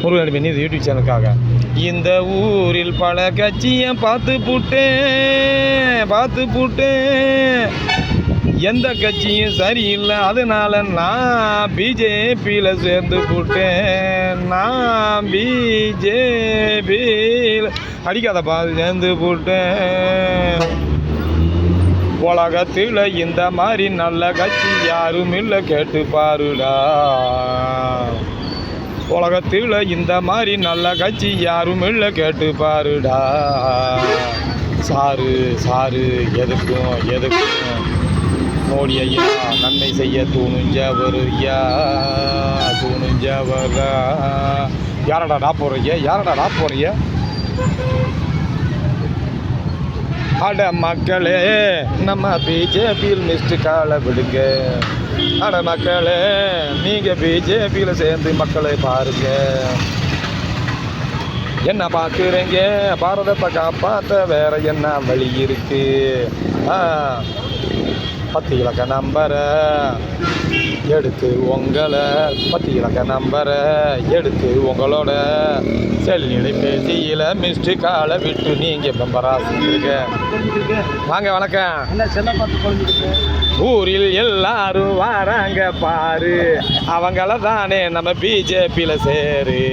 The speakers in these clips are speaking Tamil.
முருகன் நடிமை நீதி யூடியூப் சேனலுக்காக. இந்த ஊரில் பல கட்சியை பார்த்து புட்டேன் எந்த கட்சியும் சரியில்லை, அதனால நான் பிஜேபியில் சேர்ந்து புட்டேன். நான் பிஜேபியில் அடிக்காதப்பா சேர்ந்து புட்டேன். உலகத்தில் இந்த மாதிரி நல்ல கட்சி யாரும் இல்லை கேட்டு பாருடா. உலகத்தில் இந்த மாதிரி நல்ல கட்சி யாரும் இல்லை கேட்டு பாருடா. சாரு எதுக்கும் மோடி ஐயா நன்மை செய்ய துணிஞ்சவரு துணிஞ்சவரா. யாரடா போறீங்க அட மக்களே, நம்ம பிஜேபியில் மிஸ்டு காலை விடுங்க. அட மக்களே, நீங்கள் பிஜேபியில் சேர்ந்து மக்களை பாருங்க. என்ன பார்க்குறீங்க? பாரதத்தை காப்பாற்ற வேற என்ன வழி இருக்கு? 10 இலக்க நம்பரை எடுத்து 10 இலக்க நம்பரை எடுத்து உங்களோட செல்நிலை பேசியில் மிஸ்டு காலை விட்டு நீங்கள் மெம்பராசிங்க. வாங்க, வணக்கம். ஊரில் எல்லாரும் வராங்க பாரு, அவங்கள தானே நம்ம பிஜேபியில் சேரு.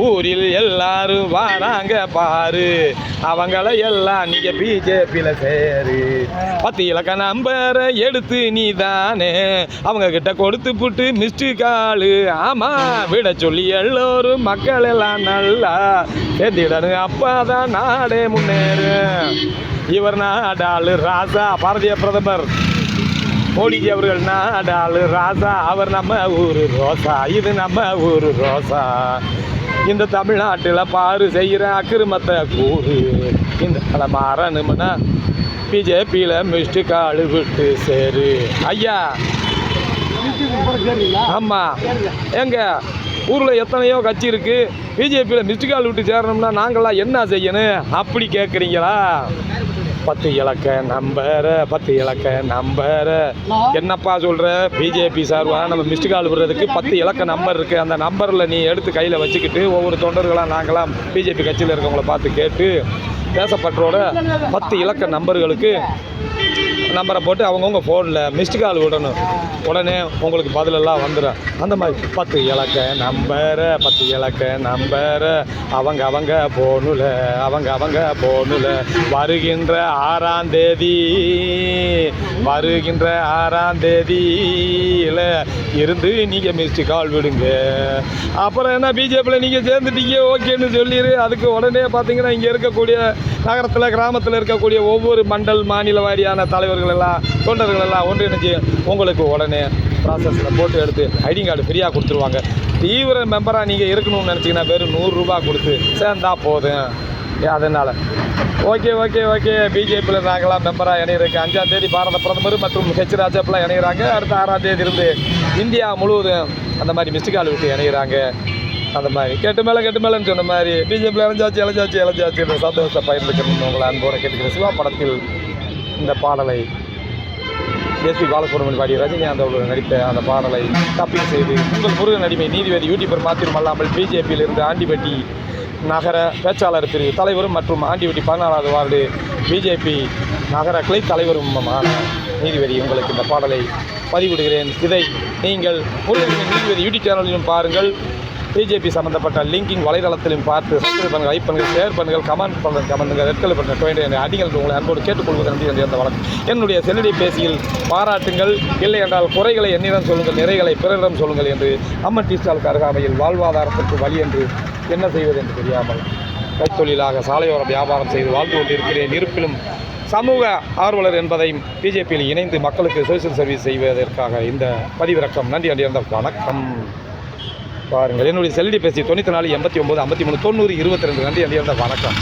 ஊரில் எல்லாரும் வராங்க பாரு, அவங்கள எல்லாம் நீங்கள் பிஜேபியில் சேரு. 10 இலக்க நம்பரை எடுத்து நீ தானே அவங்க கிட்ட கொடுத்து புட்டு மிஸ்டு காலு. ஆமாம், விட சொல்லி எல்லோரும் மக்கள் எல்லாம் நல்லா சேர்த்திடணும், அப்போதான் நாடே முன்னேறு. இவர் நாடாளு ராசா, பாரதிய பிரதமர் மோடிஜி அவர்கள் நாடாளு ராசா. அவர் நம்ம ஊரு ரோசா, இது நம்ம ஊரு ரோசா. இந்த தமிழ்நாட்டில் பாரு செய்கிற அக்கிரமத்தை கூறு. இந்த மாறணும்னா பிஜேபியில் மிஸ்டு காலு விட்டு சேரு. ஐயா, ஆமாம், எங்க ஊரில் எத்தனையோ கட்சி இருக்குது, பிஜேபியில் மிஸ்டு கால் விட்டு சேரணும்னா நாங்களாம் என்ன செய்யணும் அப்படி கேட்குறீங்களா? 10 இலக்க நம்பரை என்னப்பா சொல்கிற? பிஜேபி சார்பாக நம்ம மிஸ்டு கால் விடுறதுக்கு 10 இலக்க நம்பர் இருக்குது. அந்த நம்பரில் நீ எடுத்து கையில் வச்சுக்கிட்டு ஒவ்வொரு தொண்டர்களாக நாங்களாம் பிஜேபி கட்சியில் இருக்கவங்கள பார்த்து கேட்டு தேசப்பற்றோட 10 இலக்க நம்பர்களுக்கு நம்பரை போட்டு அவங்கவுங்க ஃபோனில் மிஸ்டு கால் விடணும். உடனே உங்களுக்கு பதிலெல்லாம் வந்துடும். அந்த மாதிரி 10 இலக்க நம்பரை அவங்க போனுல வருகின்ற 6ஆம் தேதியில் இருந்து நீங்கள் மிஸ்டு கால் விடுங்க. அப்புறம் என்ன, பிஜேபியில் நீங்கள் சேர்ந்துட்டீங்க ஓகேன்னு சொல்லிடு. அதுக்கு உடனே பார்த்தீங்கன்னா இங்கே இருக்கக்கூடிய நகரத்தில் கிராமத்தில் இருக்கக்கூடிய ஒவ்வொரு மண்டல் மாநில வாரியான தலைவர்கள் எல்லாம் தொண்டர்கள் எல்லாம் ஒன்றிணைஞ்சு உங்களுக்கு உடனே ப்ராசஸில் போட்டு எடுத்து ஐடி கார்டு ஃப்ரீயாக கொடுத்துருவாங்க. தீவிர மெம்பராக நீங்கள் இருக்கணும்னு நினச்சிங்கன்னா வெறும் 100 ரூபா கொடுத்து சேர்ந்தா போதும். அதனால் ஓகே பிஜேபியில் நாங்களாம் மெம்பராக இணையிறதுக்கு 5ஆம் தேதி பாரத பிரதமர் மற்றும் ஹெச் ராஜாப்பெல்லாம் இணைகிறாங்க. அடுத்த 6ஆம் தேதி இருந்து இந்தியா முழுவதும் அந்த மாதிரி மிஸ்டு கால் விட்டு இணைகிறாங்க. அந்த மாதிரி கேட்டு மேலேன்னு சொன்ன மாதிரி பிஜேபியில் இளைஞ்சாச்சு இந்த சந்தோஷத்தை பகிர்ந்துக்கணும்னு உங்களை அன்போடு கேட்டுக்கிறேன். சிவா படத்தில் இந்த பாடலை எஸ்பி பாலசுப்ரமணியன் பாடி ரஜினிகாந்த் அவர்கள் நடித்த அந்த பாடலை டப்பிங் செய்து உங்கள் முருகன் அடிமை நீதிபதி யூடியூபர் மாத்திரம் அல்லாமல் பிஜேபியிலிருந்து ஆண்டிபட்டி நகர பேச்சாளர் பிரிவு தலைவரும் மற்றும் ஆண்டிபட்டி 14வது வார்டு பிஜேபி நகர கிளை தலைவருமான நீதிபதி உங்களுக்கு இந்த பாடலை பதிவிடுகிறேன். இதை நீங்கள் முருகன் நீதிபதி யூடியூப் சேனலிலும் பாருங்கள். பிஜேபி சம்பந்தப்பட்ட லிங்கிங் வலைதளத்திலும் பார்த்து சப்ஸ்கிரைப் பண்ணுங்கள், லைக் பண்ணுங்கள், ஷேர் பண்ணுங்கள், கமெண்ட் பண்ணுங்கள், ரெட்கல் பண்ணுங்கள். அடிகள் உங்களை அன்போடு கேட்டுக்கொள்வது நன்றி என்ற வழக்கம். என்னுடைய செல்லடி பேசியில் பாராட்டுங்கள், இல்லை என்றால் குறைகளை என்னிடம் சொல்லுங்கள், நிறைகளை பிறரிடம் சொல்லுங்கள் என்று அம்மன் டீ ஸ்டாலுக்கு அருகாமையில் வாழ்வாதாரத்திற்கு வழி என்று என்ன செய்வது என்று தெரியாமல் கைத்தொழிலாக சாலையோர வியாபாரம் செய்து வாழ்ந்து கொண்டிருக்கிறேன். இருப்பிலும் சமூக ஆர்வலர் என்பதையும் பிஜேபியில் இணைந்து மக்களுக்கு சோசியல் சர்வீஸ் செய்வதற்காக இந்த பதிவிறக்கம். நன்றி என்ற வணக்கம். பாருங்கள், என்னுடைய செல்லடி பேசி 94 89 53 90 22. நன்றி வணக்கம்.